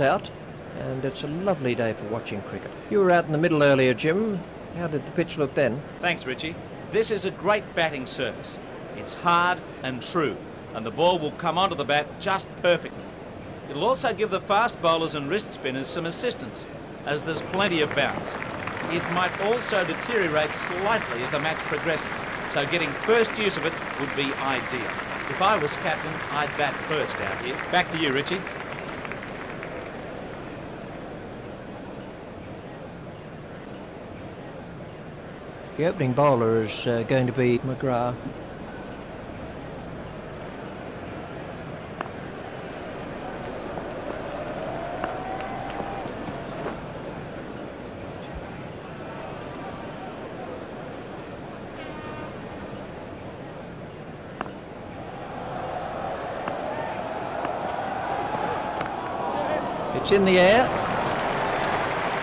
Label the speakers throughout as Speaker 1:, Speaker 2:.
Speaker 1: out, and it's a lovely day for watching cricket. You were out in the middle earlier, Jim. How did the pitch look then?
Speaker 2: Thanks, Richie. This is a great batting surface. It's hard and true, and the ball will come onto the bat just perfectly. It'll also give the fast bowlers and wrist spinners some assistance, as there's plenty of bounce. It might also deteriorate slightly as the match progresses, so getting first use of it would be ideal. If I was captain, I'd bat first out here. Back to you, Richie.
Speaker 1: The opening bowler is going to be McGrath. It's in the air.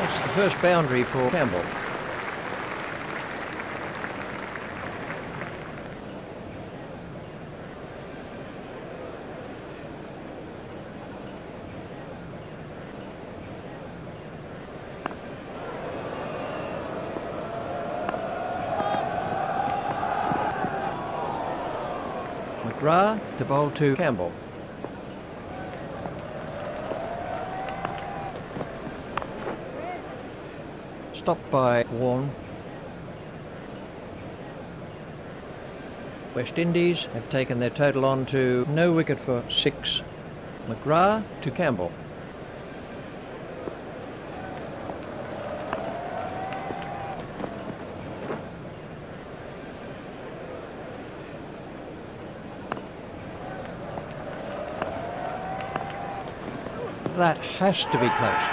Speaker 1: That's the first boundary for Campbell. McGrath to bowl to Campbell. Stopped by Warne. West Indies have taken their total on to no wicket for 6. McGrath to Campbell. That has to be close.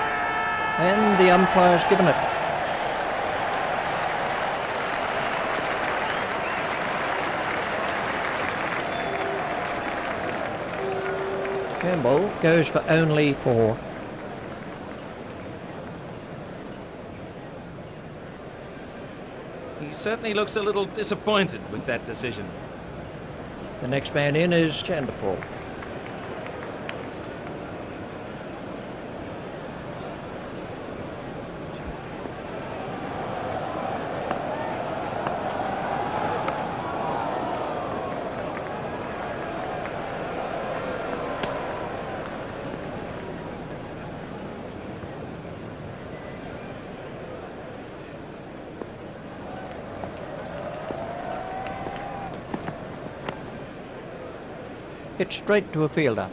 Speaker 1: And the umpire's given it. Campbell goes for only 4.
Speaker 2: He certainly looks a little disappointed with that decision.
Speaker 1: The next man in is Chanderpaul. Hit straight to a fielder.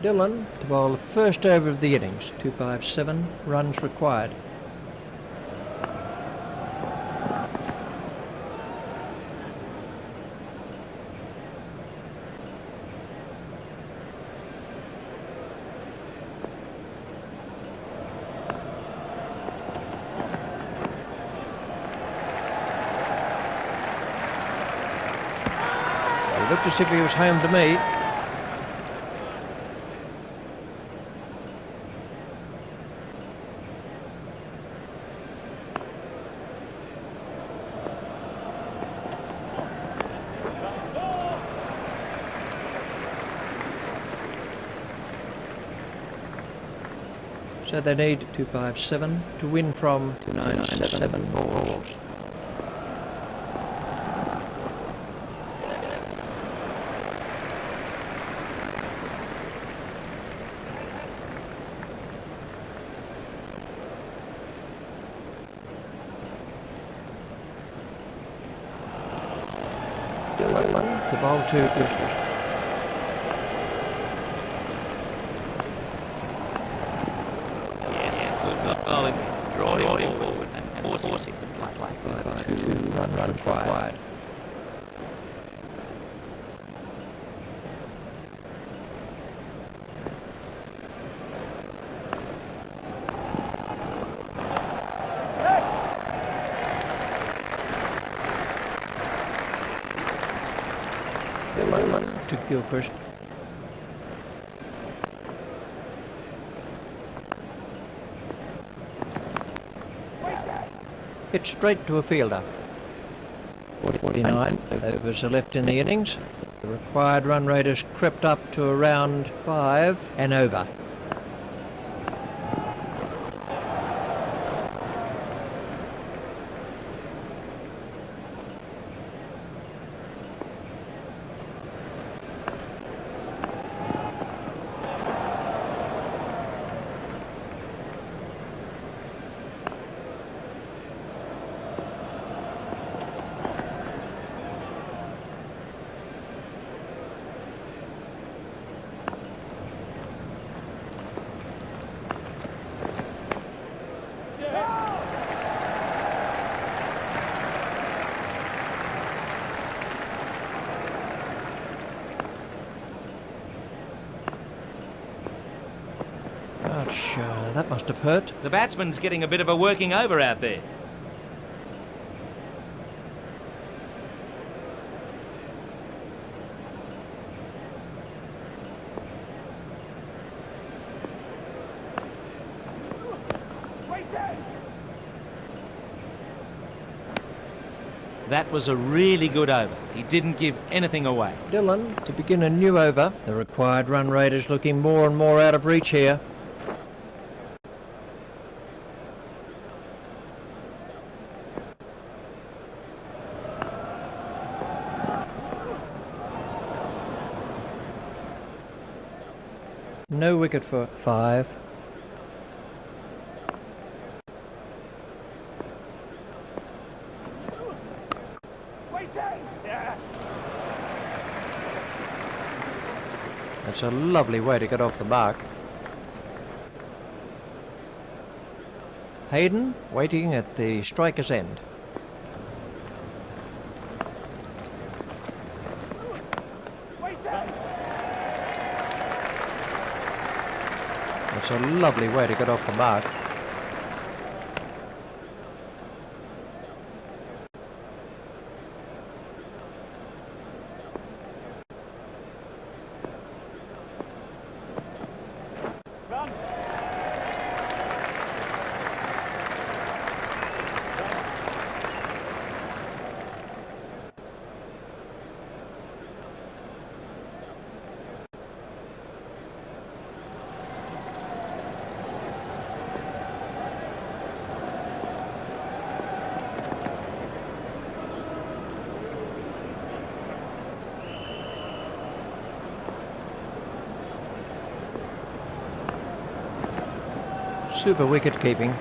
Speaker 1: Dillon to bowl the first over of the innings. 257 runs required. He looked as if he was home to me. So they need 257 to win from 297 balls. Dillon to bowl to Gilchrist.
Speaker 2: Draw him forward and force him to play.
Speaker 1: 2 run required. to Gilchrist. Hit straight to a fielder. 49 overs are left in the innings. The required run rate has crept up to around 5 and over. That must have hurt.
Speaker 2: The batsman's getting a bit of a working over out there. That was a really good over. He didn't give anything away.
Speaker 1: Dylan to begin a new over. The required run rate is looking more and more out of reach here. No wicket for 5. That's a lovely way to get off the mark. Hayden waiting at the striker's end. That's a lovely way to get off the mark. Super wicket keeping.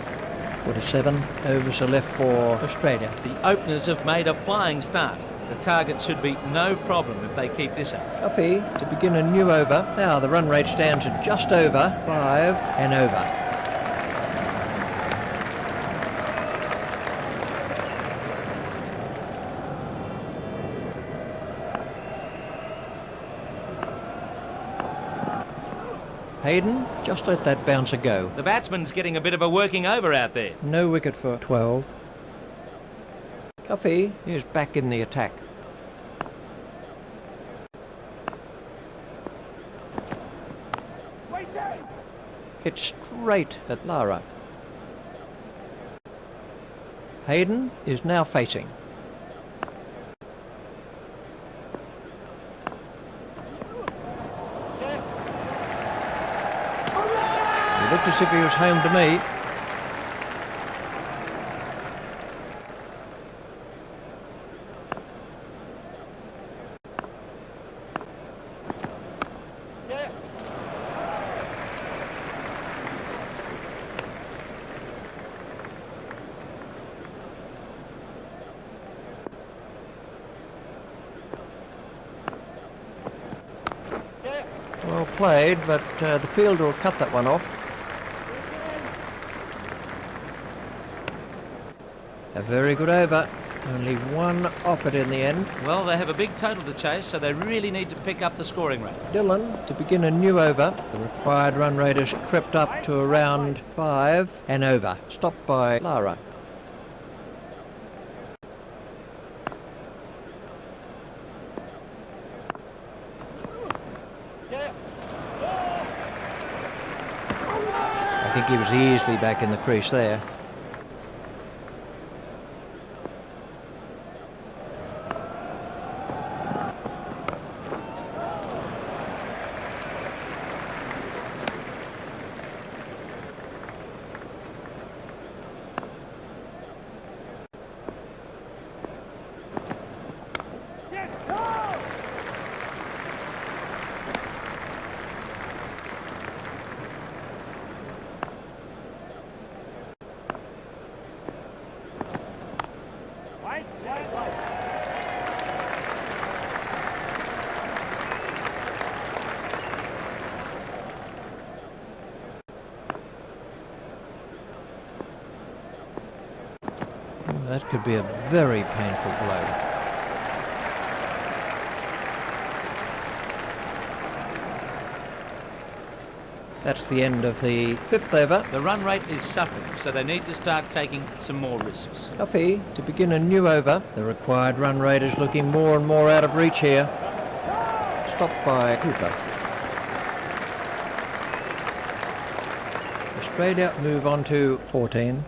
Speaker 1: 47 overs are left for Australia.
Speaker 2: The openers have made a flying start. The target should be no problem if they keep this up.
Speaker 1: Cuffy to begin a new over. Now the run rate stands at just over 5 and over. Hayden just let that bouncer go.
Speaker 2: The batsman's getting a bit of a working over out there.
Speaker 1: No wicket for 12. Cuffy is back in the attack. Hit straight at Lara. Hayden is now facing. He looked as if he was home to me. Well played, but the fielder will cut that one off. A very good over. Only one off it in the end.
Speaker 2: Well, they have a big total to chase, so they really need to pick up the scoring rate.
Speaker 1: Dylan to begin a new over. The required run rate has crept up to around 5 and over. Stopped by Lara. I think he was easily back in the crease there. That could be a very painful blow. That's the end of the 5th over.
Speaker 2: The run rate is suffering, so they need to start taking some more risks.
Speaker 1: Cuffy to begin a new over. The required run rate is looking more and more out of reach here. Stopped by Cooper. Australia move on to 14.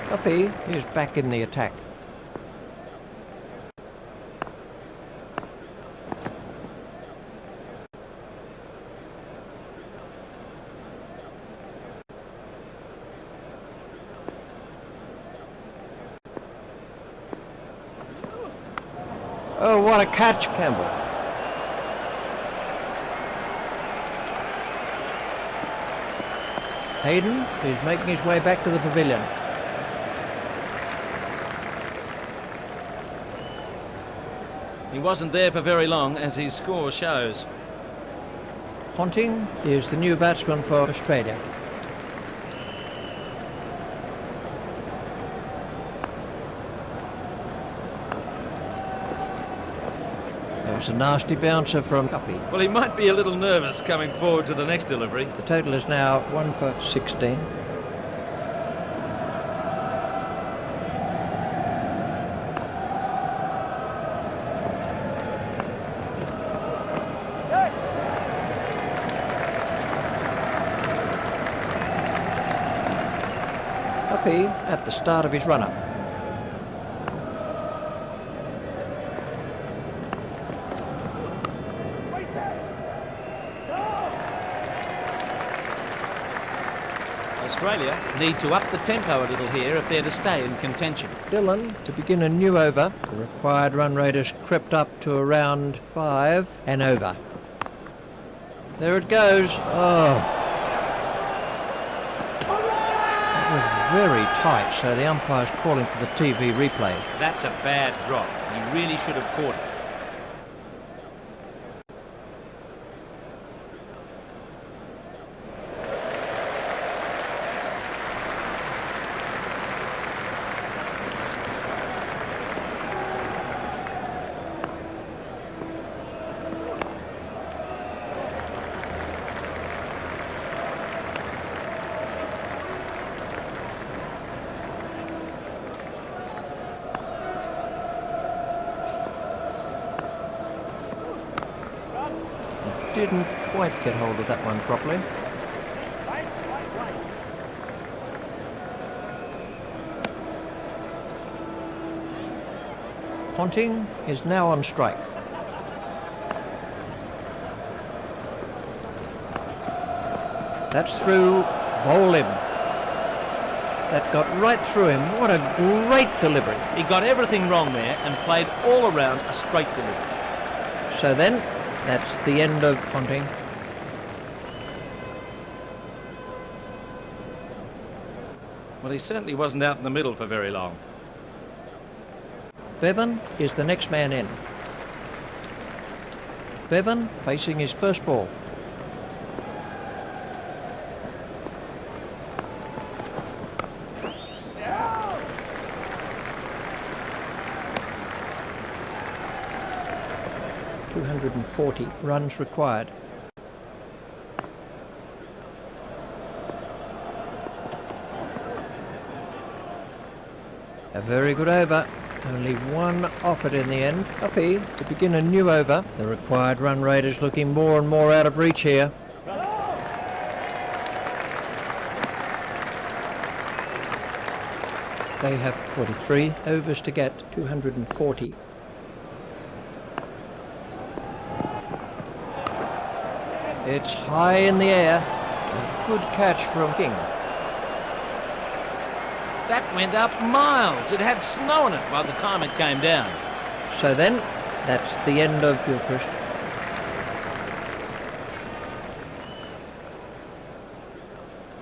Speaker 1: Cuffy is back in the attack. Oh, what a catch, Campbell. Hayden is making his way back to the pavilion.
Speaker 2: He wasn't there for very long, as his score shows.
Speaker 1: Ponting is the new batsman for Australia. That was a nasty bouncer from Cuffy.
Speaker 2: Well, he might be a little nervous coming forward to the next delivery.
Speaker 1: The total is now 1 for 16. Cuffy at the start of his run-up.
Speaker 2: Australia need to up the tempo a little here if they're to stay in contention.
Speaker 1: Dylan to begin a new over. The required run rate has crept up to around 5 and over. There it goes. Oh. That was very tight, so the umpire's calling for the TV replay.
Speaker 2: That's a bad drop. He really should have caught it.
Speaker 1: Didn't quite get hold of that one properly. Ponting is now on strike. That's through. Bowl him. That got right through him. What a great delivery.
Speaker 2: He got everything wrong there and played all around a straight delivery.
Speaker 1: So then, that's the end of Ponting.
Speaker 2: Well, he certainly wasn't out in the middle for very long.
Speaker 1: Bevan is the next man in. Bevan facing his first ball. 240 runs required. A very good over. Only one offered in the end. Cuffy to begin a new over. The required run rate is looking more and more out of reach here. They have 43 overs to get, 240. It's high in the air. A good catch from King.
Speaker 2: That went up miles. It had snow on it by the time it came down.
Speaker 1: So then, that's the end of Gilchrist.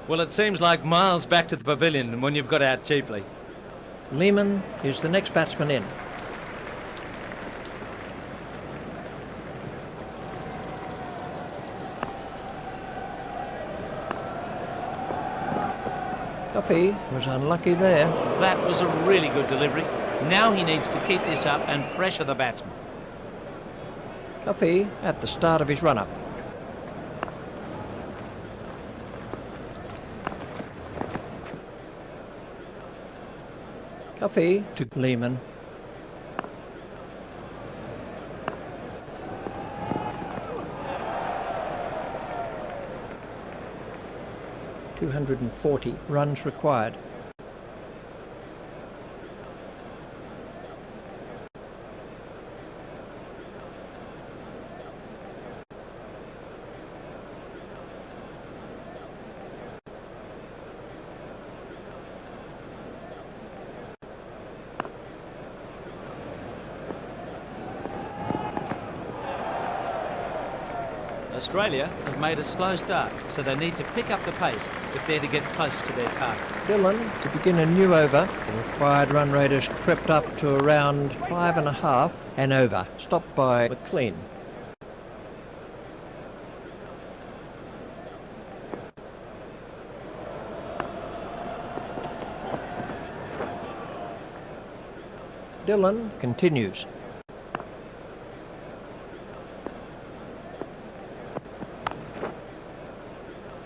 Speaker 2: Well, it seems like miles back to the pavilion when you've got out cheaply.
Speaker 1: Lehman is the next batsman in. Cuffy was unlucky there.
Speaker 2: That was a really good delivery. Now he needs to keep this up and pressure the batsman.
Speaker 1: Cuffy at the start of his run-up. Cuffy to Lehman. .240 runs required.
Speaker 2: Australia have made a slow start, so they need to pick up the pace if they're to get close to their target.
Speaker 1: Dylan to begin a new over. The required run rate has crept up to around 5.5 and over. Stopped by McLean. Dylan continues.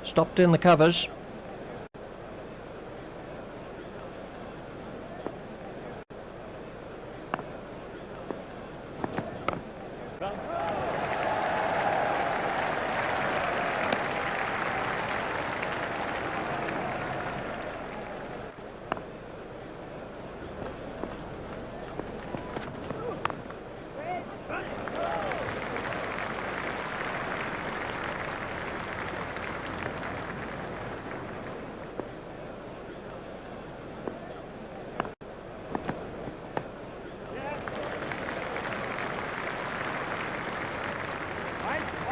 Speaker 1: Stopped in the covers.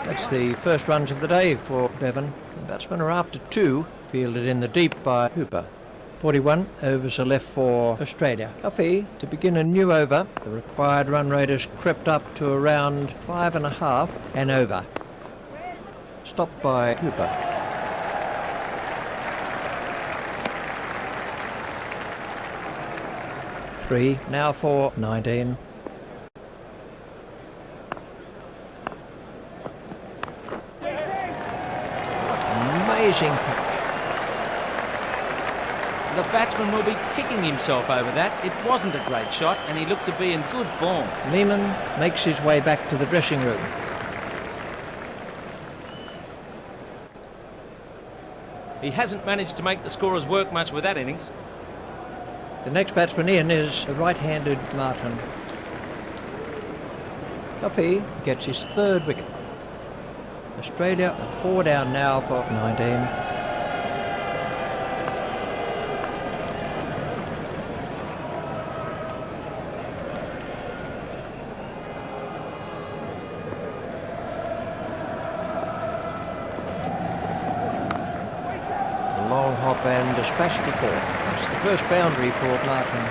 Speaker 1: That's the first runs of the day for Bevan. The batsmen are after 2, fielded in the deep by Hooper. 41 overs are left for Australia. Cuffy to begin a new over. The required run rate has crept up to around 5.5 and over. Stopped by Hooper. Three now for 19. Amazing catch.
Speaker 2: The batsman will be kicking himself over that. It wasn't a great shot and he looked to be in good form.
Speaker 1: Lehman makes his way back to the dressing room.
Speaker 2: He hasn't managed to make the scorers work much with that innings.
Speaker 1: The next batsman in is the right-handed Martin. Cuffy gets his 3rd wicket. Australia are 4 down now for 19. Long hop and dispatch to 4. That's the first boundary for Martin.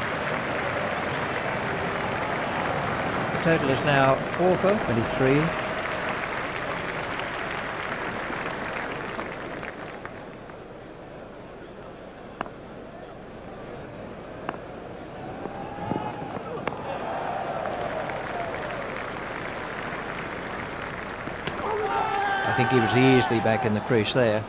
Speaker 1: The total is now 4 for 23. think he was easily back in the crease there.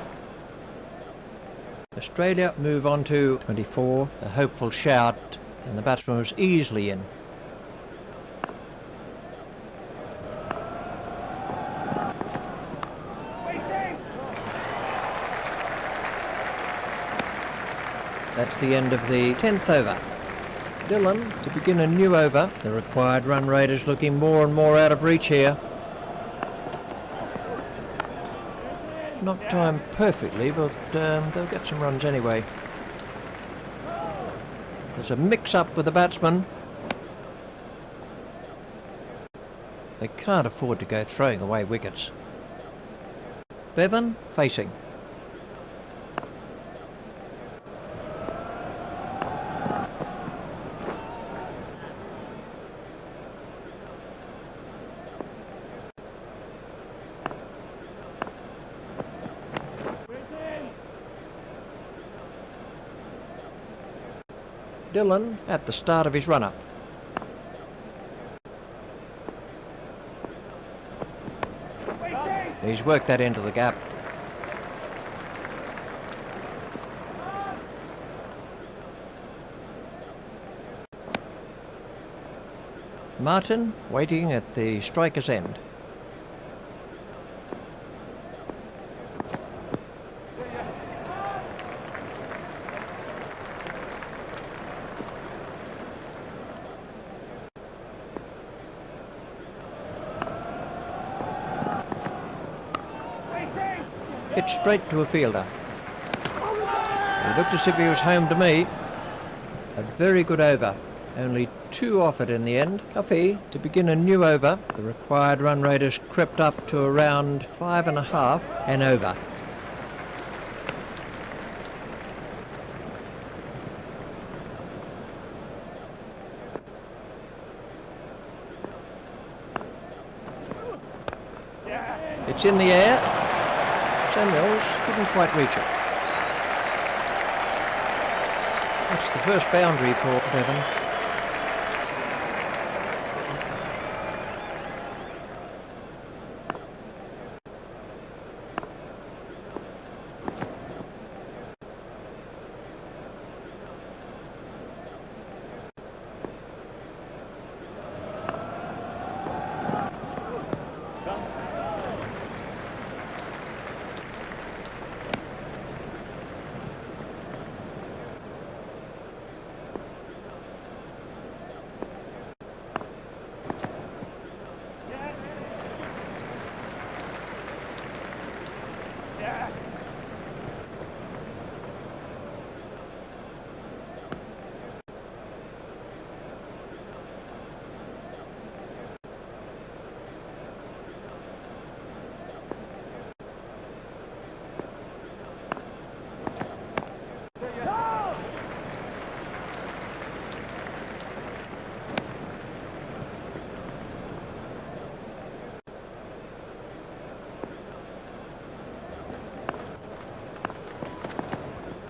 Speaker 1: Australia move on to 24, a hopeful shout, and the batsman was easily in. That's the end of the 10th over. Dylan to begin a new over. The required run rate is looking more and more out of reach here. Not timed perfectly, but they'll get some runs anyway. There's a mix-up with the batsman. They can't afford to go throwing away wickets. Bevan facing. Dylan at the start of his run-up. He's worked that into the gap. Martin waiting at the striker's end. Hit straight to a fielder. He looked as if he was home to me. A very good over. Only 2 offered in the end. Cuffy to begin a new over. The required run rate has crept up to around 5.5 and over. It's in the air. Samuels couldn't quite reach it. That's the first boundary for Bevan.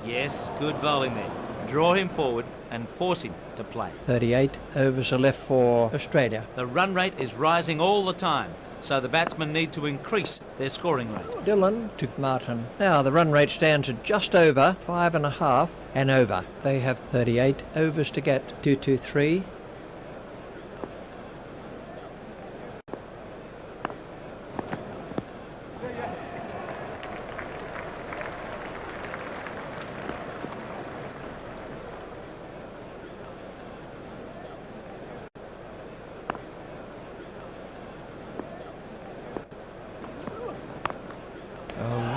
Speaker 2: Yes, good bowling there. Draw him forward and force him to play.
Speaker 1: 38 overs are left for Australia.
Speaker 2: The run rate is rising all the time, so the batsmen need to increase their scoring rate.
Speaker 1: Dylan to Martin. Now the run rate stands at just over 5.5 and over. They have 38 overs to get. 2-2-3.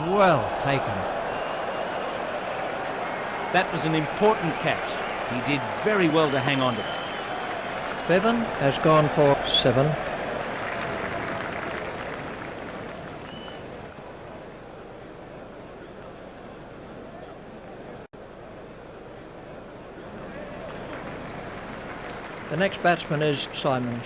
Speaker 1: Well taken.
Speaker 2: That was an important catch. He did very well to hang on to it.
Speaker 1: Bevan has gone for 7. The next batsman is Simons.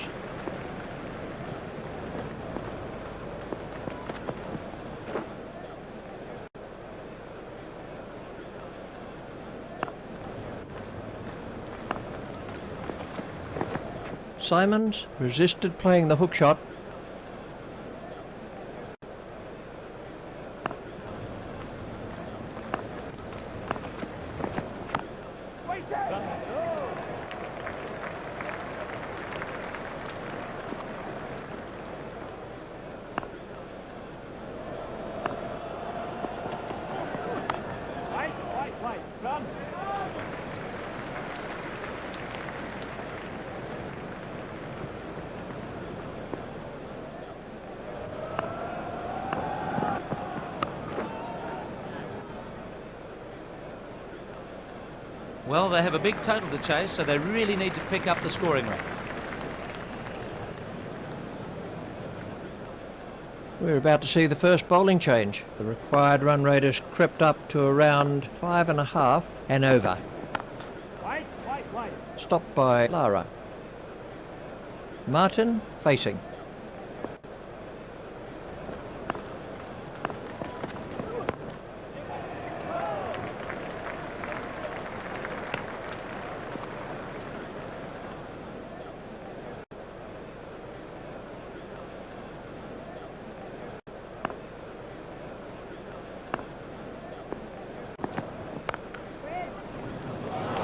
Speaker 1: Simons resisted playing the hook shot.
Speaker 2: Well, they have a big total to chase, so they really need to pick up the scoring rate.
Speaker 1: We're about to see the first bowling change. The required run rate has crept up to around 5.5 and over. Stopped by Lara. Martin facing.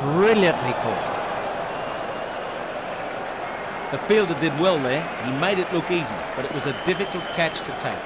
Speaker 1: Brilliantly caught.
Speaker 2: The fielder did well there. He made it look easy, but it was a difficult catch to take.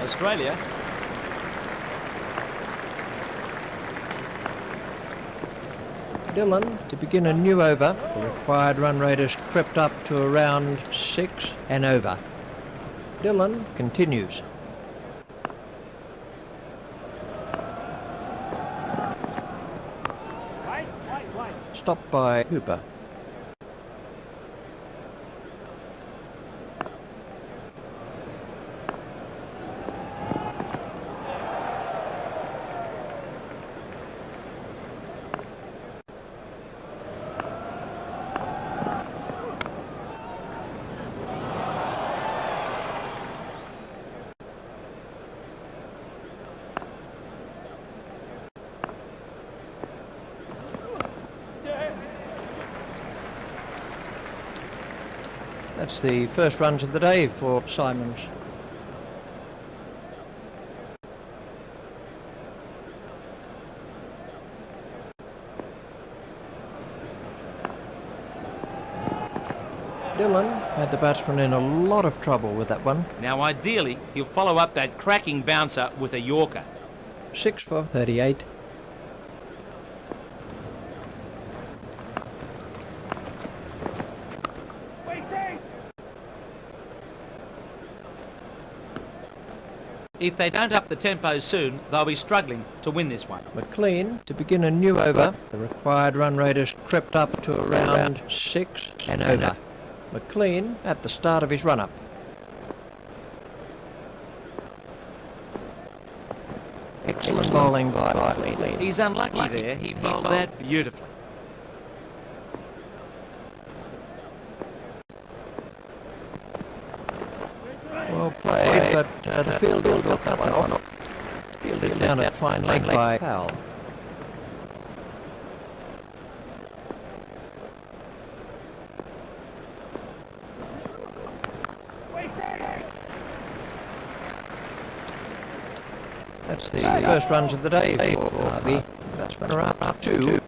Speaker 2: Australia.
Speaker 1: Dylan to begin a new over. The required run rate has crept up to around 6 and over. Dylan continues. Stopped by Hooper. That's the first runs of the day for Simons. Dylan had the batsman in a lot of trouble with that one.
Speaker 2: Now ideally, he'll follow up that cracking bouncer with a Yorker.
Speaker 1: 6 for 38.
Speaker 2: If they don't up the tempo soon, they'll be struggling to win this one.
Speaker 1: McLean to begin a new over. The required run rate has crept up to around 6 and over. McLean at the start of his run-up. Excellent bowling by McLean.
Speaker 2: He's unlucky there. He bowled that beautifully.
Speaker 1: Well played, but the fielder got that one off. Fielded down at fine leg by Powell. That's the first runs of the day for Harvey. Batsmen are up 2.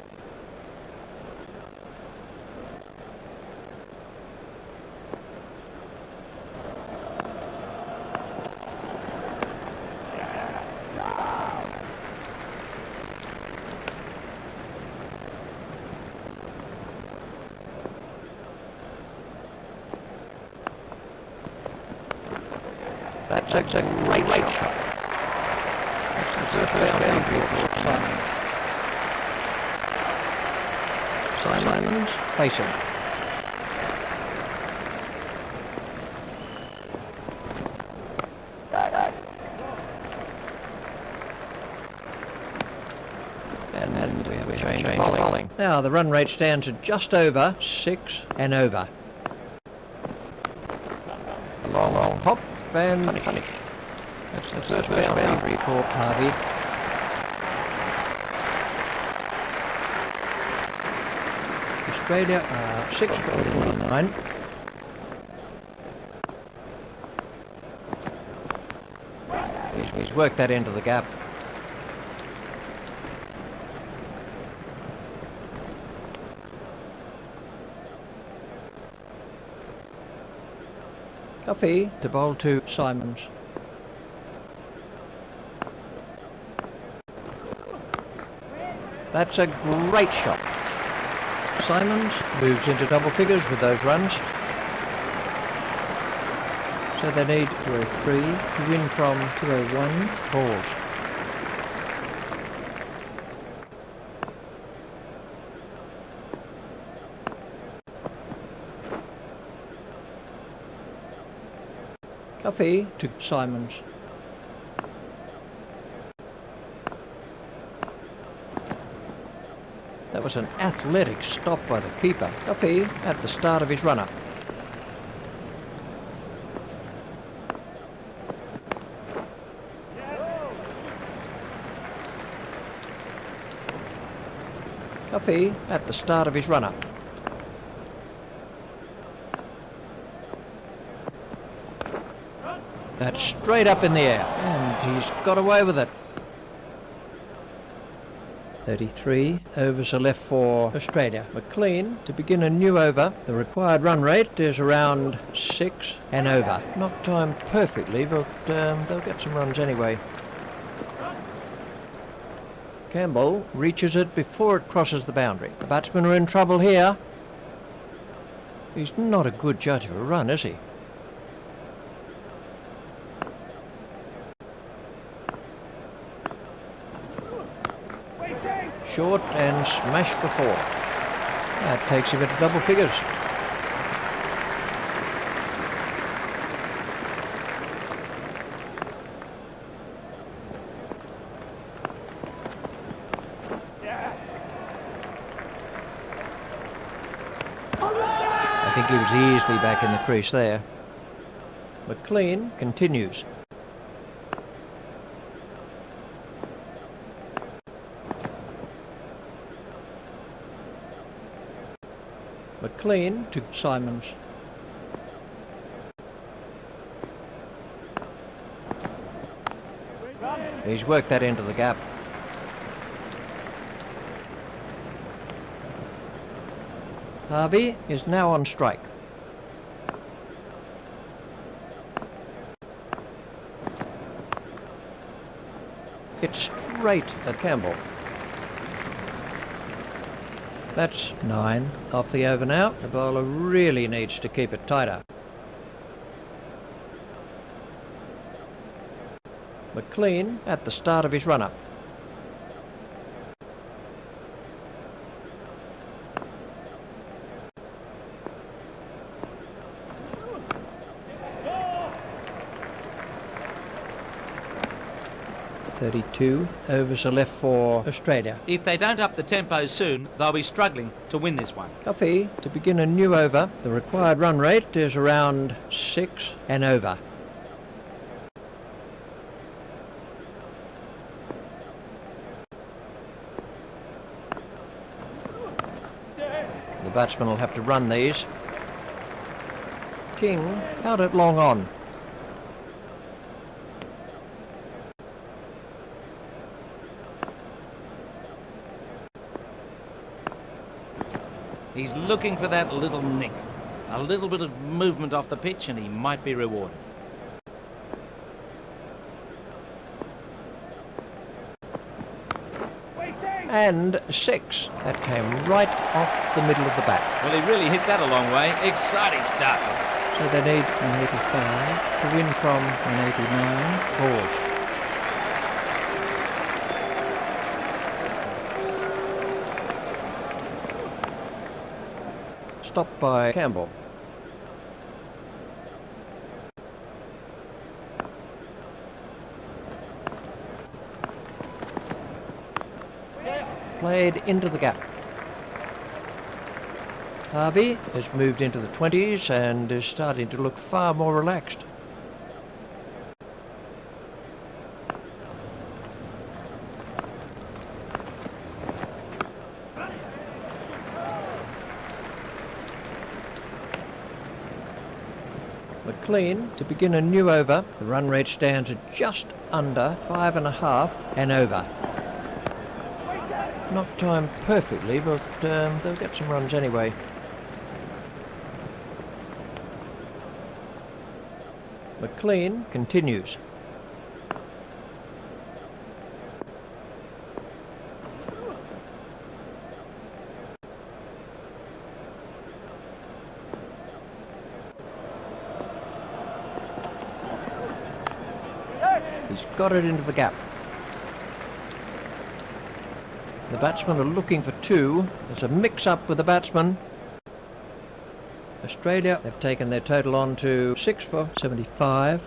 Speaker 1: That's a great shot. That's the first boundary for Simon. Simons facing. And we have a change of bowling. Now the run rate stands at just over 6 and over. Long hop and punish. That's the first boundary for Harvey. Australia are 6 for 9. He's worked that into the gap. Cuffy to bowl to Simons. That's a great shot. Simons moves into double figures with those runs. So they need 203 to win from 201 balls. Cuffy to Simons. That was an athletic stop by the keeper. Cuffy at the start of his run-up. Cuffy at the start of his run-up. That's straight up in the air, and he's got away with it. 33 overs are left for Australia. McLean to begin a new over. The required run rate is around 6 and over. Not timed perfectly, but they'll get some runs anyway. Campbell reaches it before it crosses the boundary. The batsmen are in trouble here. He's not a good judge of a run, is he? Short and smash the four. That takes him into double figures. I think he was easily back in the crease there. McLean continues. McLean to Simons. He's worked that into the gap. Harvey is now on strike. It's straight at Campbell. That's 9 off the over now. The bowler really needs to keep it tighter. McLean at the start of his run-up. .32 overs are left for Australia.
Speaker 2: If they don't up the tempo soon, they'll be struggling to win this one.
Speaker 1: Cuffy to begin a new over. The required run rate is around 6 and over. The batsman will have to run these. King out at long on.
Speaker 2: He's looking for that little nick. A little bit of movement off the pitch and he might be rewarded.
Speaker 1: And 6. That came right off the middle of the bat.
Speaker 2: Well, he really hit that a long way. Exciting stuff.
Speaker 1: So they need 185 to win from 189 balls. Stopped by Campbell. Played into the gap. Harvey has moved into the 20s and is starting to look far more relaxed. McLean to begin a new over. The run rate stands at just under 5.5 and over. Not timed perfectly, but they'll get some runs anyway. McLean continues. He's got it into the gap. The batsmen are looking for two. There's a mix-up with the batsman. Australia have taken their total on to 6 for 75.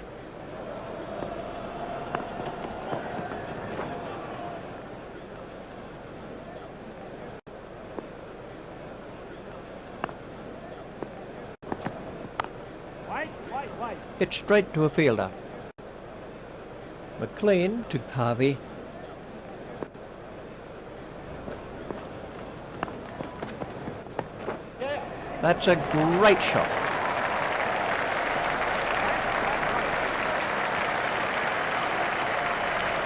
Speaker 1: Hit straight to a fielder. McLean to Cuffy. That's a great shot.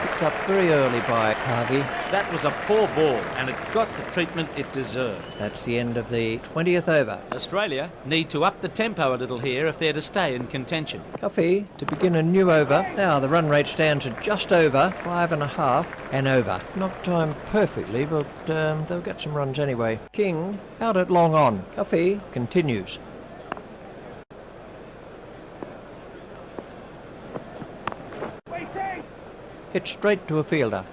Speaker 1: Picked up very early by Cuffy.
Speaker 2: That was a poor ball and it got the treatment it deserved.
Speaker 1: That's the end of the 20th over.
Speaker 2: Australia need to up the tempo a little here if they're to stay in contention.
Speaker 1: Cuffy to begin a new over. Now the run rate stands at just over 5.5 and over. Not timed perfectly, but they'll get some runs anyway. King out at long on. Cuffy continues. Hit straight to a fielder.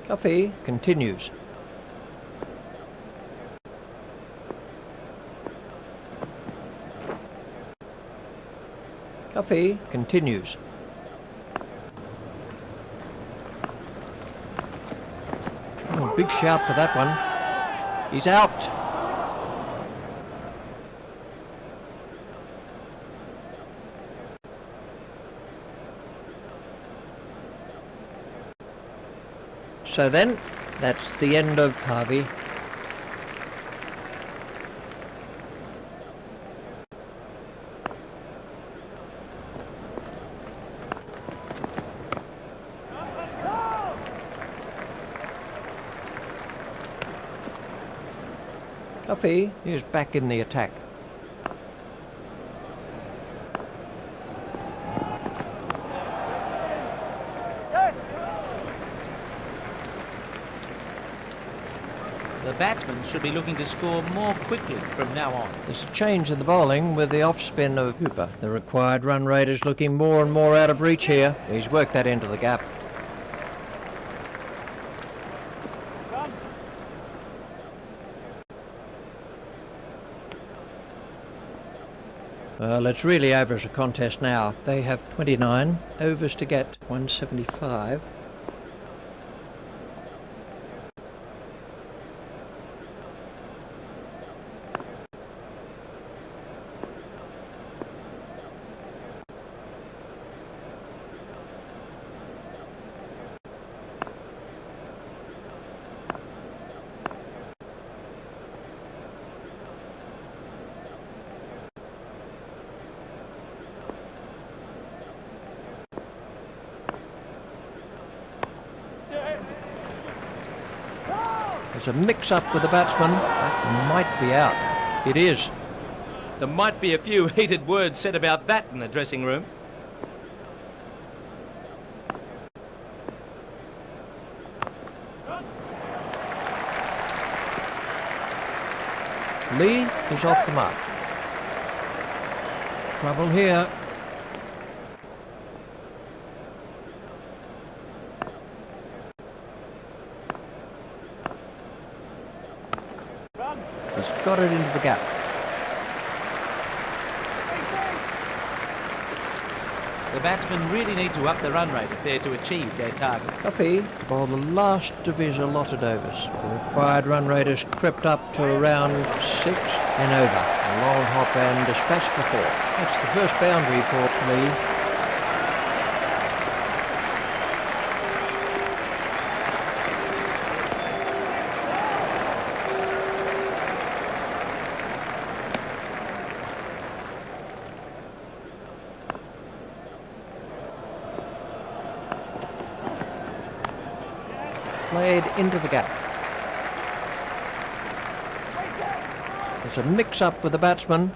Speaker 1: Cuffy continues. Cuffy continues. Oh, big shout for that one. He's out. So then, that's the end of Cuffy. Cuffy is back in the attack.
Speaker 2: The batsmen should be looking to score more quickly from now on.
Speaker 1: There's a change in the bowling with the off-spin of Hooper. The required run rate is looking more and more out of reach here. He's worked that into the gap. Well, it's really over as a contest now. They have 29 overs to get 175. There's a mix-up with the batsman. That might be out. It is.
Speaker 2: There might be a few heated words said about that in the dressing room.
Speaker 1: Lee is off the mark. Trouble here. He's got it into the gap.
Speaker 2: The batsmen really need to up the run rate if they're to achieve their target.
Speaker 1: Cuffy to bowl the last of his allotted overs. The required run rate has crept up to around 6 and over. A long hop and dispatch for 4. That's the first boundary for Lee. Played into the gap. There's a mix-up with the batsman.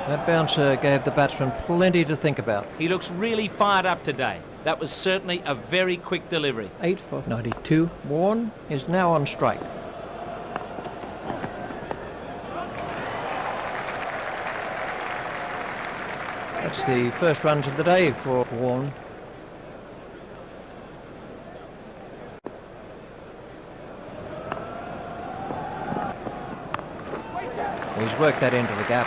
Speaker 1: That bouncer gave the batsman plenty to think about.
Speaker 2: He looks really fired up today. That was certainly a very quick delivery.
Speaker 1: 8 for 92. Warren is now on strike. That's the first runs of the day for Warren. He's worked that into the gap.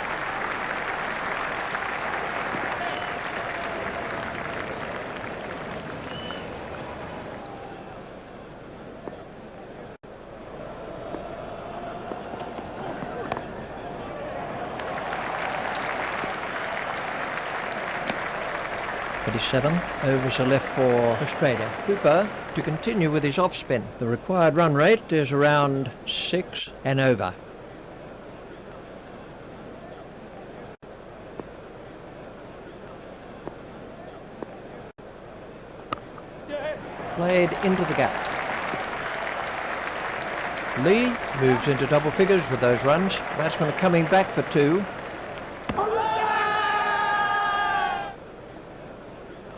Speaker 1: Seven overs are left for Australia. Cooper to continue with his off spin. The required run rate is around 6 and over. Played into the gap. Lee moves into double figures with those runs. Batsmen are coming back for 2.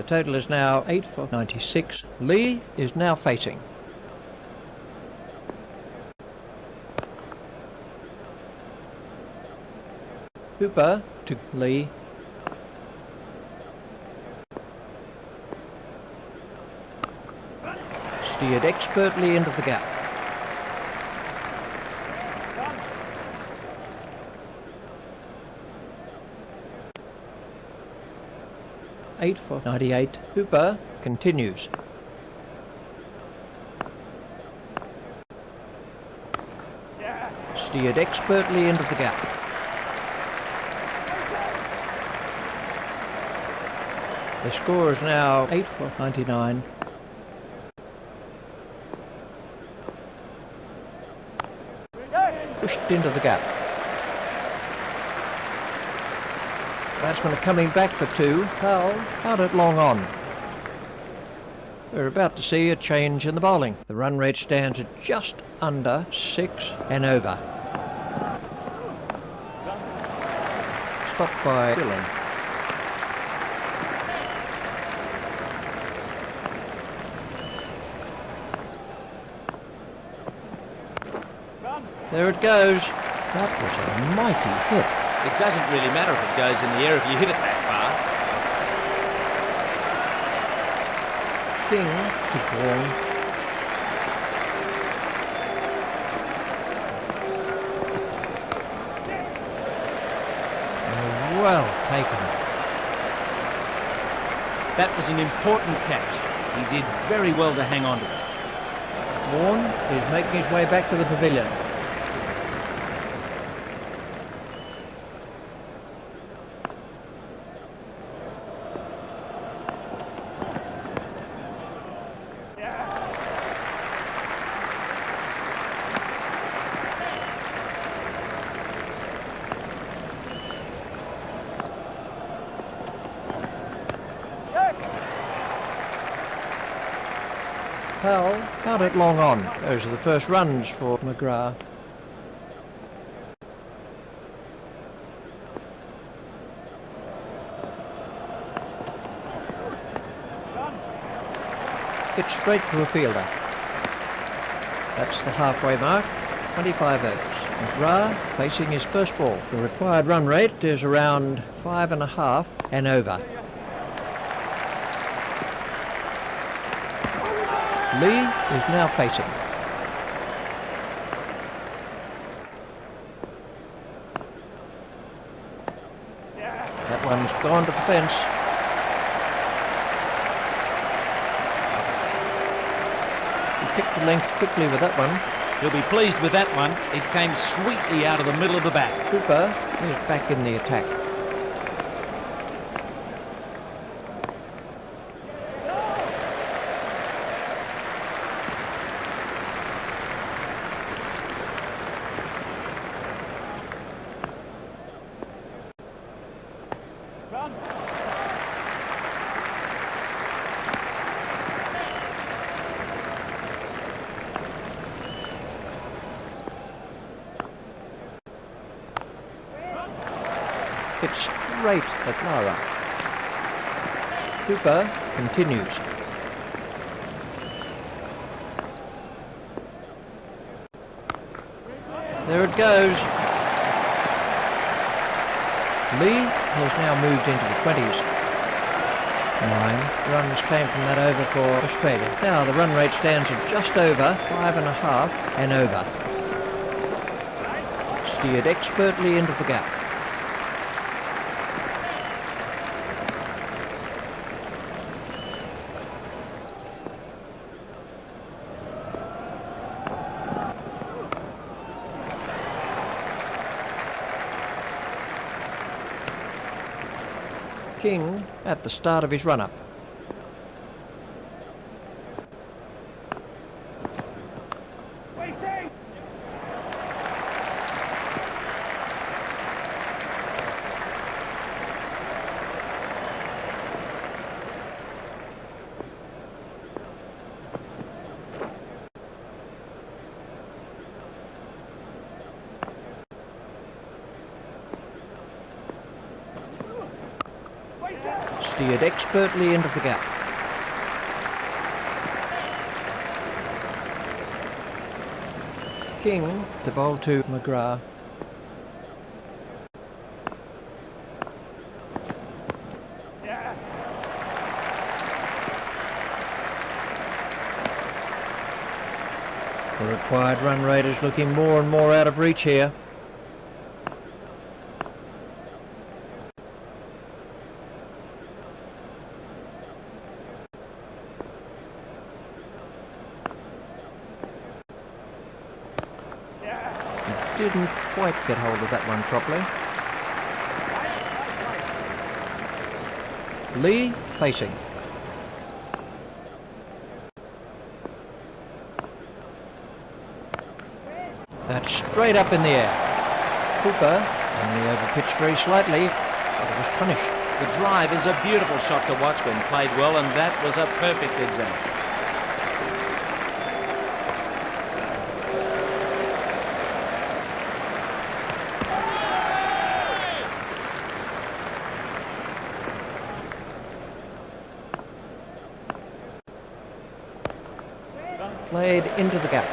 Speaker 1: The total is now 8 for 96. Lee is now facing. Cooper to Lee. Steered expertly into the gap. Eight for 98. Cooper continues. Steered expertly into the gap. The score is now 8 for 99. Pushed into the gap. Batsmen are coming back for 2. Powell out at long on. We're about to see a change in the bowling. The run rate stands at just under 6 and over. Stopped by Dylan. There it goes. That was a mighty hit.
Speaker 2: It doesn't really matter if it goes in the air if you hit it that far.
Speaker 1: King to Paul. Well taken.
Speaker 2: That was an important catch. He did very well to hang on to it.
Speaker 1: Warren is making his way back to the pavilion. Powell out at long on. Those are the first runs for McGrath. Hit straight to a fielder. That's the halfway mark. 25 overs. McGrath facing his first ball. The required run rate is around 5.5 and over. Lee is now facing. That one's gone to the fence. He picked the length quickly with that one.
Speaker 2: He'll be pleased with that one. It came sweetly out of the middle of the bat.
Speaker 1: Cooper is back in the attack. It's straight at Lara. Cooper continues. There it goes. Lee has now moved into the 20s. 9 runs came from that over for Australia. Now the run rate stands at just over 5.5 and over. Steered expertly into the gap. King at the start of his run-up. Steered expertly into the gap. King to bowl to McGrath. The required run rate is looking more and more out of reach here. Didn't quite get hold of that one properly. Lee facing. That's straight up in the air. Cooper only overpitched very slightly, but it was punished.
Speaker 2: The drive is a beautiful shot to watch when played well, and that was a perfect example.
Speaker 1: Played into the gap.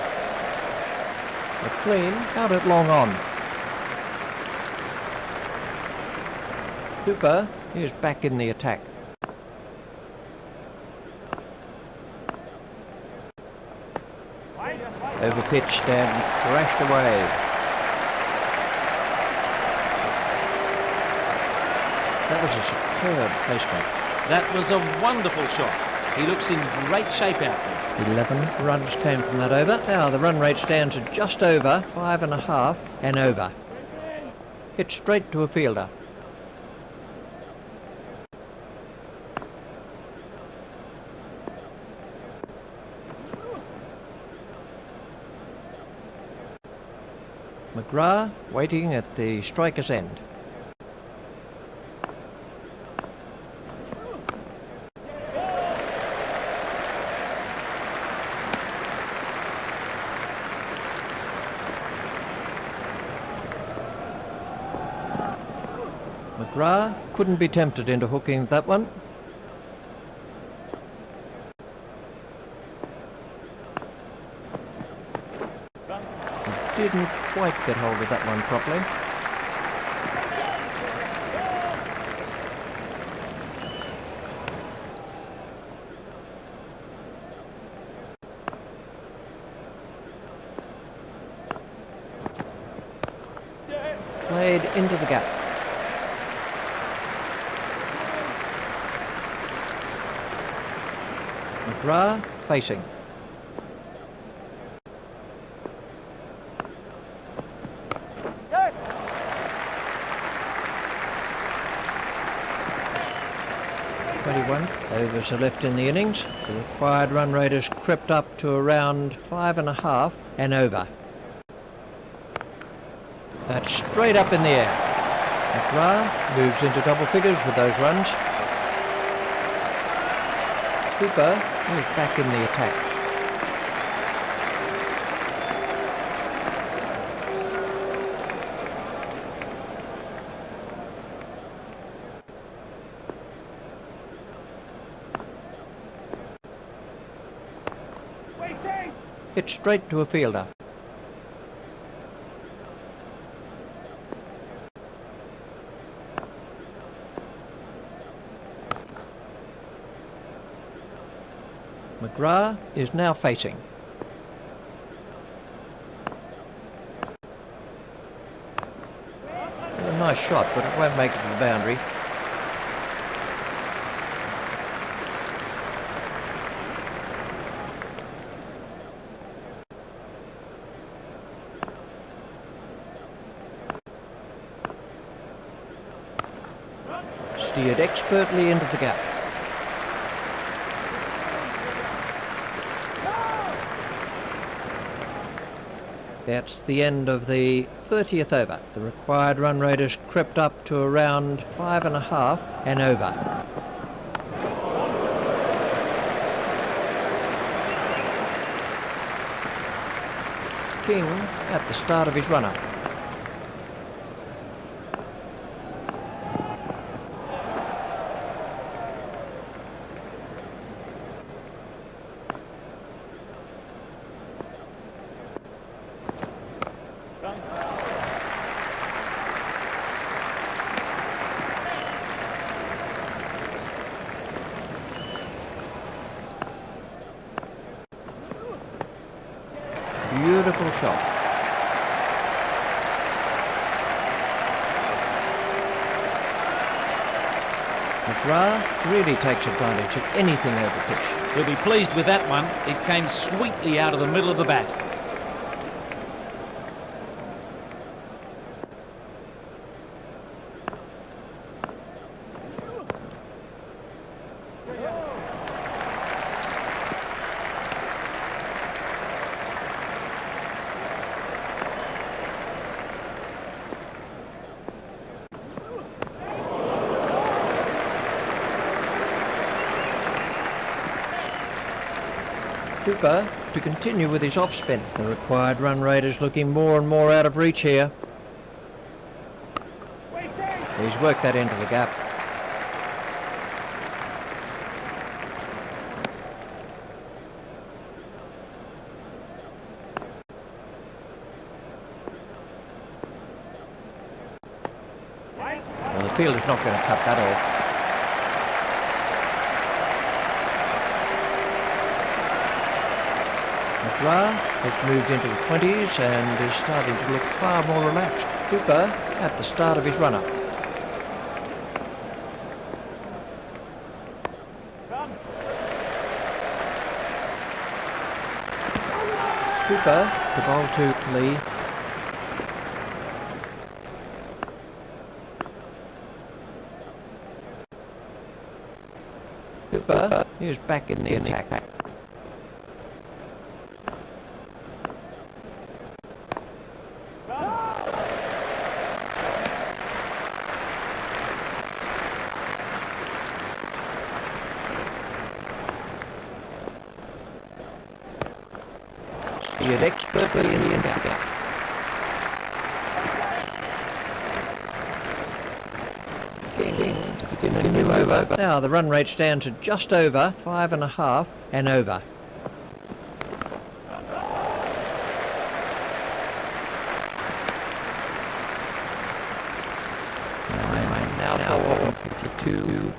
Speaker 1: McLean out at long on. Cooper is back in the attack. Overpitched and thrashed away. That was a superb placement.
Speaker 2: That was a wonderful shot. He looks in great shape out there.
Speaker 1: 11 runs came from that over. Now the run rate stands at just over 5.5 and over. Hit straight to a fielder. McGrath waiting at the striker's end. McGrath couldn't be tempted into hooking that one. He didn't quite get hold of that one properly. Played into the gap. McGrath facing. Overs are left in the innings. The required run rate has crept up to around 5.5 and over. That's straight up in the air. McGrath moves into double figures with those runs. Cooper is back in the attack. Hit straight to a fielder. McGrath is now facing. A nice shot, but it won't make it to the boundary. Steered expertly into the gap. That's the end of the 30th over. The required run rate has crept up to around 5.5 and over. King at the start of his run-up. Beautiful shot. McGrath really takes advantage of anything over pitch.
Speaker 2: He'll be pleased with that one. It came sweetly out of the middle of the bat.
Speaker 1: Cooper to continue with his off-spin. The required run rate is looking more and more out of reach here. He's worked that into the gap. Well, the fielder's not going to cut that off. McGrath has moved into the 20s and is starting to look far more relaxed. Cooper at the start of his run-up. Cooper to bowl to Lee. Cooper is back in the attack. Steered expertly in the gap. King to begin a new over. Now the run rate stands at just over 5.5 and over. Now 52.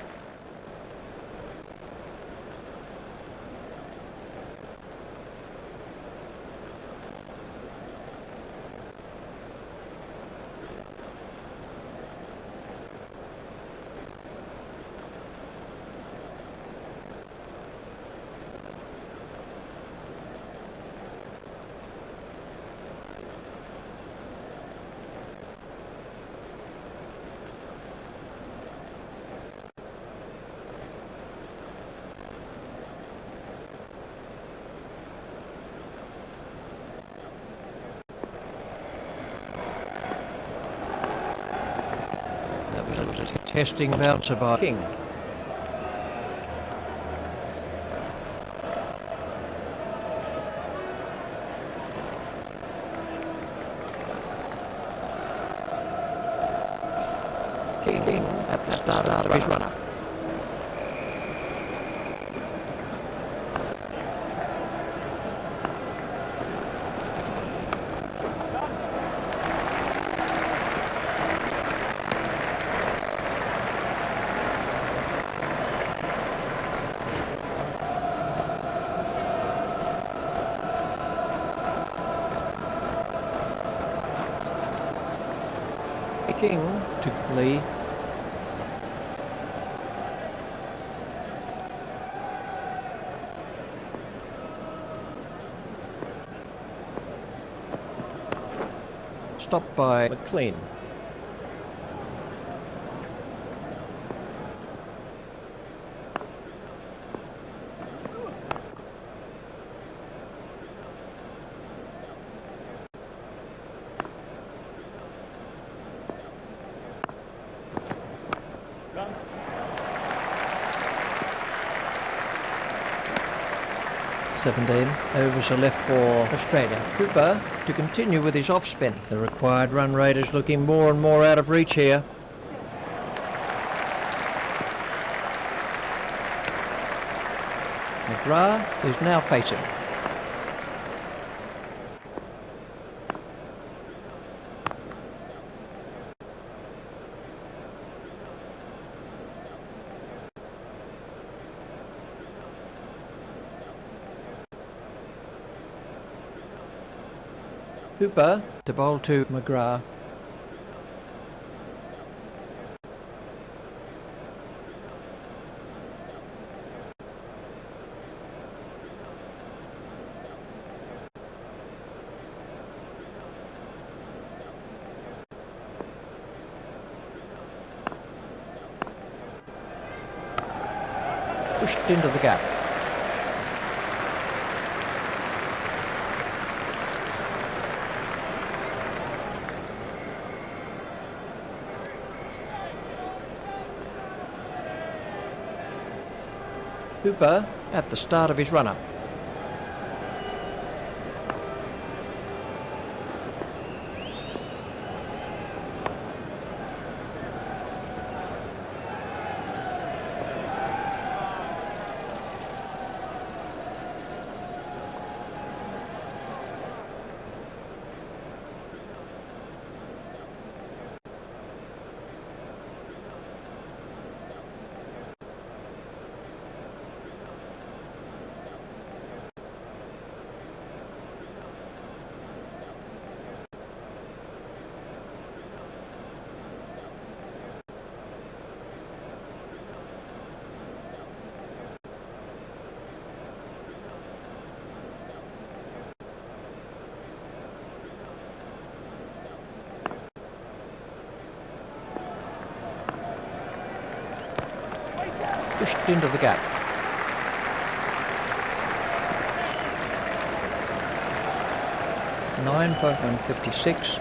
Speaker 1: Testing bouncer by King. King at the start of his run-up. King to Lee. Stopped by McLean.
Speaker 2: Run.
Speaker 1: "17 overs are left for Australia. Cooper to continue with his off spin. The required run rate is looking more and more out of reach here. McGrath is now facing. Cooper to bowl to McGrath. Pushed into the gap. Cooper at the start of his run-up. Pushed into the gap. Nine for 156.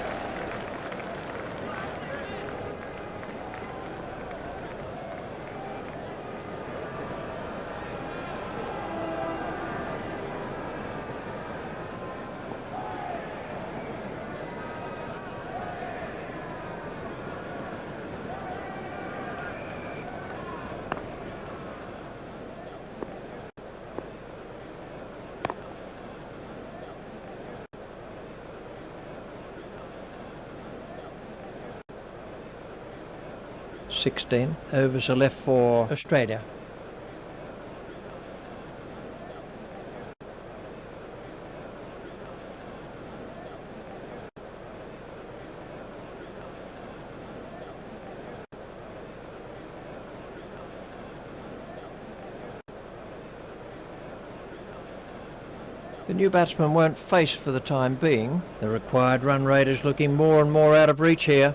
Speaker 1: "16 overs are left for Australia. The new batsmen won't face for the time being. The required run rate is looking more and more out of reach here.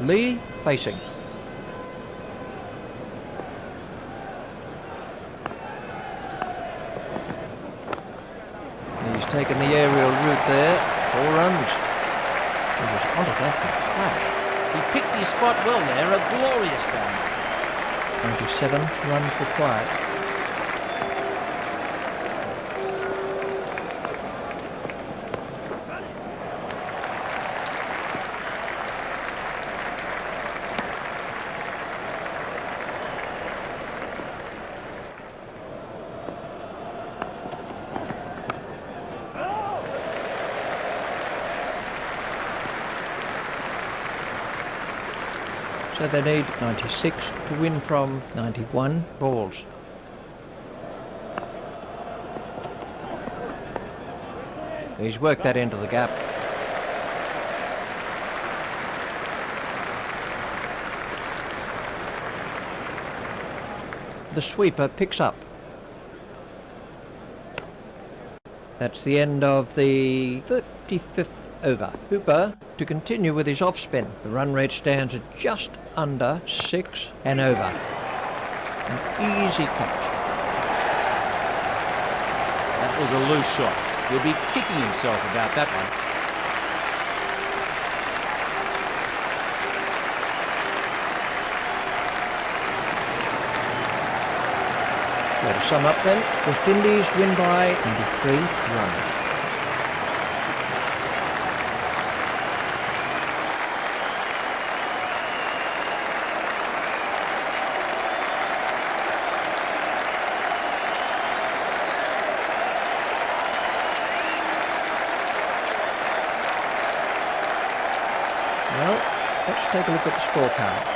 Speaker 1: Lee facing. taken the aerial route there. 4 runs. He was onto that flash.
Speaker 2: He picked his spot well there, a glorious boundary.
Speaker 1: 97 runs required. So they need 96 to win from 91 balls. He's worked that into the gap. The sweeper picks up. That's the end of the 35th over. Hooper to continue with his off-spin. The run rate stands at just under 6 and over. An easy catch.
Speaker 2: That was a loose shot. He'll be kicking himself about that one.
Speaker 1: So to sum up then, West Indies win by 23 runs. Well, let's take a look at the scorecard.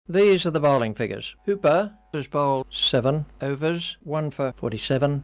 Speaker 1: These are the bowling figures. Hooper has bowled 7 overs, 1 for 47,